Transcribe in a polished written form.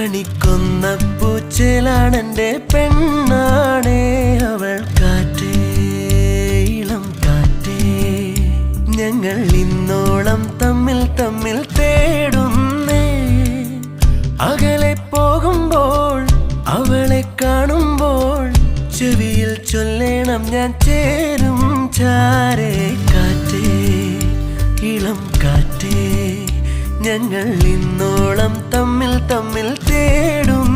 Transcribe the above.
കണിക്കൊന്ന പൂച്ചേലാണെന്റെ പെണ്ണാണേ അവൾ കാറ്റേ ഇളം കാറ്റേ ഞങ്ങൾ ഇന്നോളം തമ്മിൽ തമ്മിൽ തേടുന്നേ അകലെ പോകുമ്പോൾ അവളെ കാണുമ്പോൾ ചെവിയിൽ ചൊല്ലേണം ഞാൻ ചേരും ചാരേ കാറ്റേ ഇളം കാറ്റേ ഞങ്ങൾ ഇന്നോളം തമ്മിൽ തമ്മിൽ തേടും